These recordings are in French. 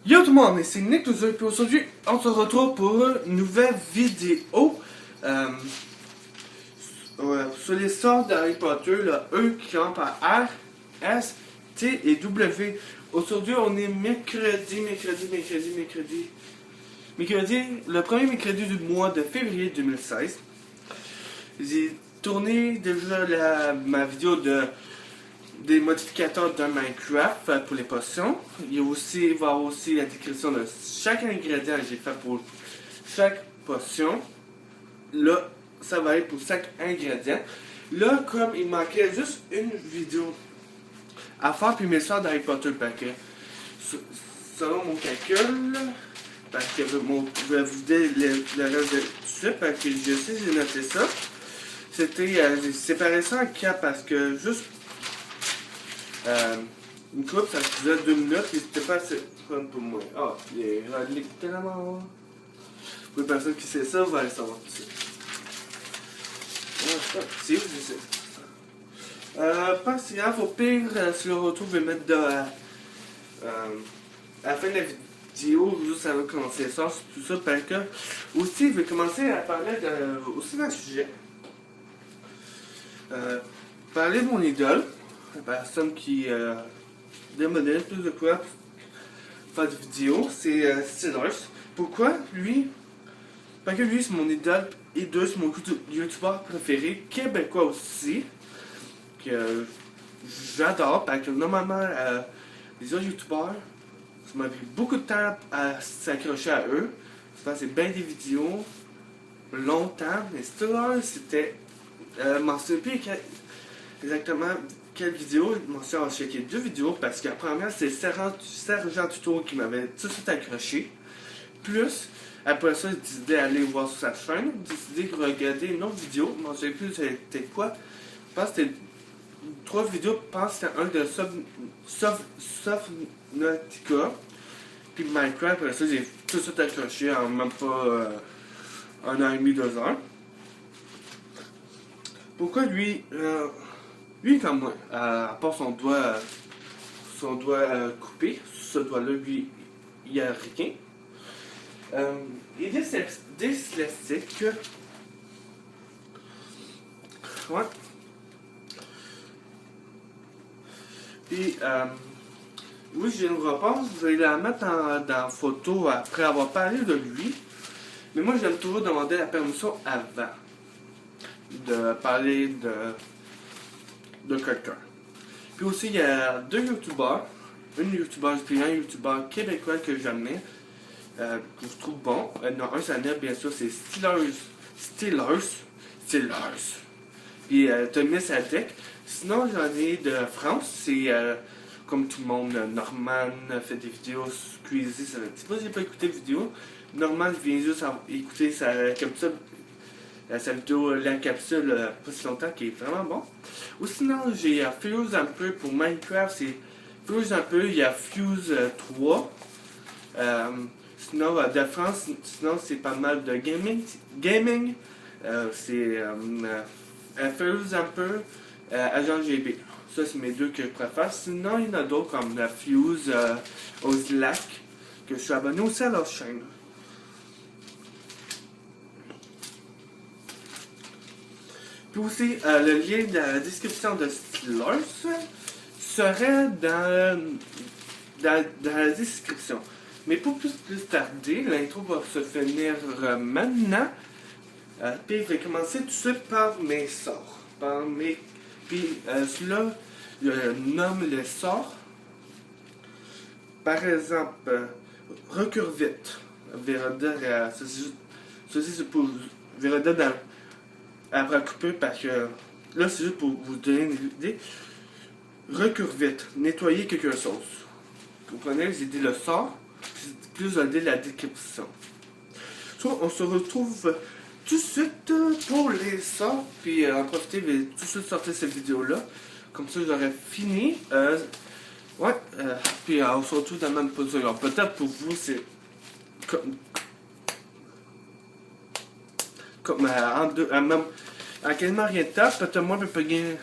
Yo tout le monde, c'est Nick Loser, puis aujourd'hui on se retrouve pour une nouvelle vidéo sur l'histoire d'Harry Potter, le E qui commence par R, S, T et W. Aujourd'hui on est mercredi, le premier mercredi du mois de février 2016. J'ai tourné déjà ma vidéo des modificateurs de Minecraft pour les potions. Il va y avoir aussi la description de chaque ingrédient que j'ai fait pour chaque potion. Là, ça va être pour chaque ingrédient. Là, comme il manquait juste une vidéo à faire puis mes soeurs d'Harry Potter, parce que selon mon calcul, parce que je vais vous dire le reste de tout ça, parce que je sais j'ai noté ça. C'était, j'ai séparé ça en 4 parce que juste une coupe, ça faisait 2 minutes et c'était pas assez fun pour moi. Ah, les reliques tellement. Pour les personnes qui savent ça, vous allez savoir tout ça. Si, je sais. Pas si grave, au pire, si le retour, je vais mettre à la fin de la vidéo, juste ça va commencer ça, tout ça, parce que aussi, je vais commencer à parler aussi d'un sujet. Parler de mon idole. La personne qui demandait plus de quoi faire des vidéos, c'est Steelers. Pourquoi lui? Parce que lui c'est mon idole et deux c'est mon youtubeur préféré, québécois aussi, que j'adore parce que normalement les autres youtubeurs, ça m'a pris beaucoup de temps à s'accrocher à eux. C'est bien des vidéos longtemps, mais Steelers c'était m'en souviens plus exactement quelle vidéo. Je m'en suis checké 2 vidéos parce que la première c'est Sergent Tuto qui m'avait tout de suite accroché. Plus après ça j'ai décidé d'aller voir sur sa chaîne, j'ai décidé de regarder une autre vidéo. Je m'en souviens plus c'était quoi. Je pense que c'était 3 vidéos, je pense que c'était un de Subnautica. Puis Minecraft, après ça j'ai tout de suite accroché en même pas 1 an et demi, 2 heures. Pourquoi lui comme moi, à part son doigt coupé, ce doigt-là, lui, il n'y a rien. Il est dyslexique. Ouais. Puis, oui, j'ai une repense, je vais la mettre dans photo après avoir parlé de lui. Mais moi, j'aime toujours demander la permission avant de parler de quelqu'un. Puis aussi, il y a 2 youtubeurs, une youtubeuse puis un youtubeur québécois que j'aime bien, que je trouve bon. Non, un ça n'est bien sûr, c'est Steelers. Puis Thomas Sadek. Sinon, j'en ai de France, c'est comme tout le monde, Norman fait des vidéos, Squeezie, ça fait un petit peu, j'ai pas écouté de vidéo. Norman vient juste écouter sa capsule. Sa vidéo La Capsule pas si longtemps qui est vraiment bon. Ou sinon j'ai Fuse un peu pour Minecraft, c'est Fuse un peu, il y a Fuse 3. Sinon de France, sinon c'est pas mal de gaming. C'est Fuse un peu, Agent GB. Ça c'est mes 2 que je préfère. Sinon il y en a d'autres comme la Fuse Ozilak, que je suis abonné aussi à leur chaîne. Puis aussi, le lien de la description de Steelers serait dans la description. Mais pour plus tarder, l'intro va se finir maintenant. Puis je vais commencer tout de suite par mes sorts. Puis celui-là, je nomme les sorts. Par exemple, recure vite. Ceci c'est pour Véranda dans après couper parce que là c'est juste pour vous donner une idée. Recure vite, nettoyer quelque chose. Vous comprenez, j'ai dit le sort, plus j'ai dit la description. Soit on se retrouve tout de suite pour les sorts, puis en profiter, je vais tout de suite sortir cette vidéo là. Comme ça j'aurai fini. Puis on se retrouve dans la même position. Peut-être pour vous c'est comme en quasiment rien de temps, peut-être moi je peux gagner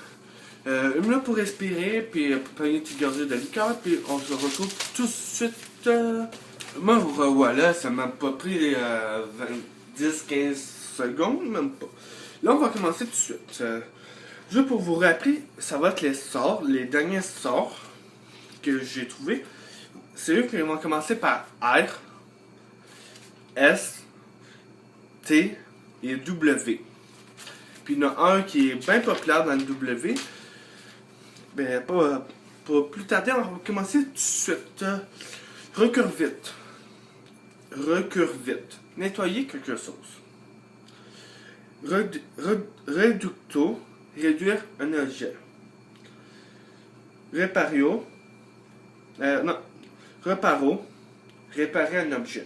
une minute pour respirer, puis pour prendre une petite gorgée de liqueur, puis on se retrouve tout de suite me revoilà, ça m'a pas pris 10-15 secondes, même pas. Là, on va commencer tout de suite. Juste pour vous rappeler, ça va être les sorts, les derniers sorts que j'ai trouvés. C'est eux qui vont commencer par R, S, T et W. Puis il y en a un qui est bien populaire dans le W. Ben, pas plus tarder, on va commencer tout de suite. Recure vite. Recure vite. Nettoyer quelque chose. Reducto. Réduire un objet. Répario. Non. Reparo. Réparer un objet.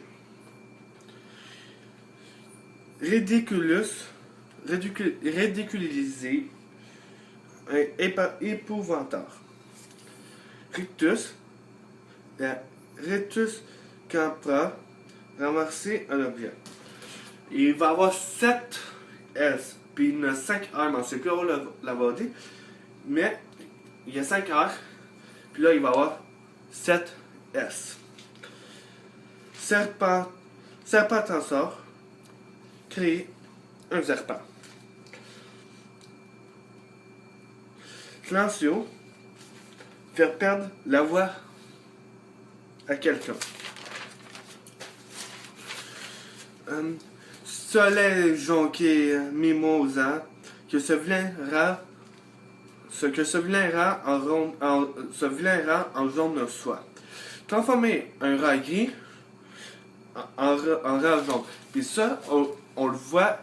Ridiculus. Ridiculiser. Épouvantaire. Rictus. Rictus campra. Ramasser un objet. Il va y avoir 7 S. Puis il y en a 5 R, mais on ne sait plus où l'avoir dit. Mais il y a 5 R. Puis là, il va y avoir 7 S. Serpentensor. Créer un serpent. Silencio. Faire perdre la voix à quelqu'un. Soleil jonqué mimosa, que ce vilain rat en jaune soit. Transformer un rat gris en rat jaune. Puis ça, on le voit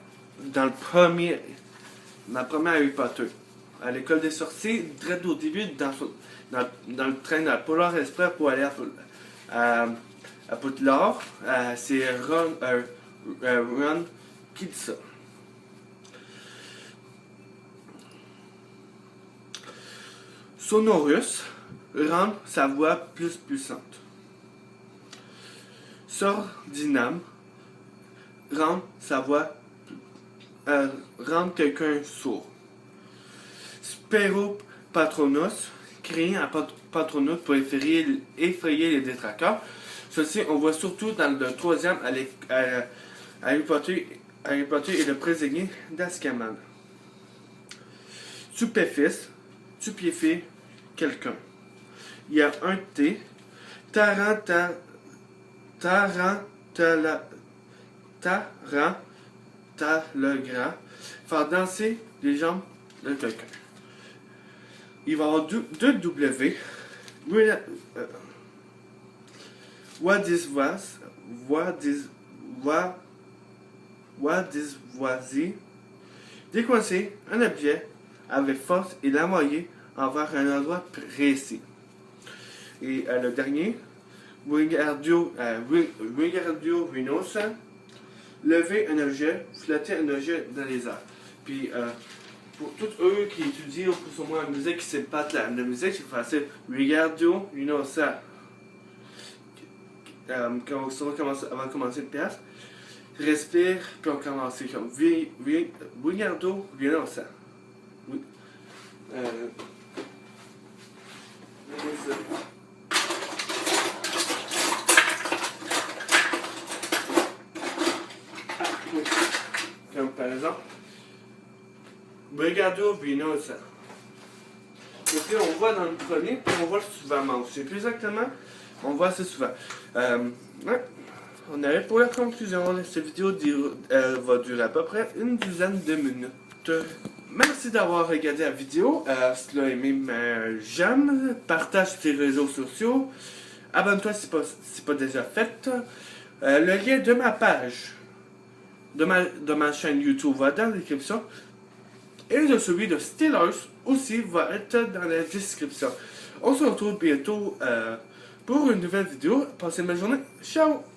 dans la première Harry Potter. À l'école des sorciers, direct au début, dans le train dans le Polar Express pour aller à Poudlard, c'est Ron qui dit ça. Sonorus, rendre sa voix plus puissante. Sordinam, rendre sa voix, rendre quelqu'un sourd. Spéropatronus, créer un patronus pour effrayer les détraqueurs. Ceci, on voit surtout dans le troisième Harry Potter et le prisonnier d'Azkaban. Stupéfier quelqu'un. Il y a un T. Tarantalegra. Faire danser les jambes de quelqu'un. Il va y avoir deux W. Wadisvoisie. Décoincer un objet avec force et l'envoyer envers un endroit précis. Et le dernier, Wingardio Venosa. Lever un objet, flotter un objet dans les airs. Puis, pour tous eux qui étudient plus ou moins la musique, qui savent pas la musique, c'est facile. Wingardio Venosa. Quand on va commencer une pièce, respire, puis on commence comme Wingardio Venosa. Comme par exemple, Wingardio Venosa. Et puis on voit dans le premier, puis on voit souvent aussi. Plus exactement, on voit assez souvent. Ouais. On arrive pour la conclusion. Cette vidéo va durer à peu près une dizaine de minutes. Merci d'avoir regardé la vidéo. Si tu l'as aimé, j'aime. Partage sur tes réseaux sociaux. Abonne-toi si c'est pas déjà fait. Le lien de ma page, de ma chaîne YouTube va dans la description. Et de celui de Steelers aussi va être dans la description. On se retrouve bientôt pour une nouvelle vidéo. Passez une bonne journée. Ciao!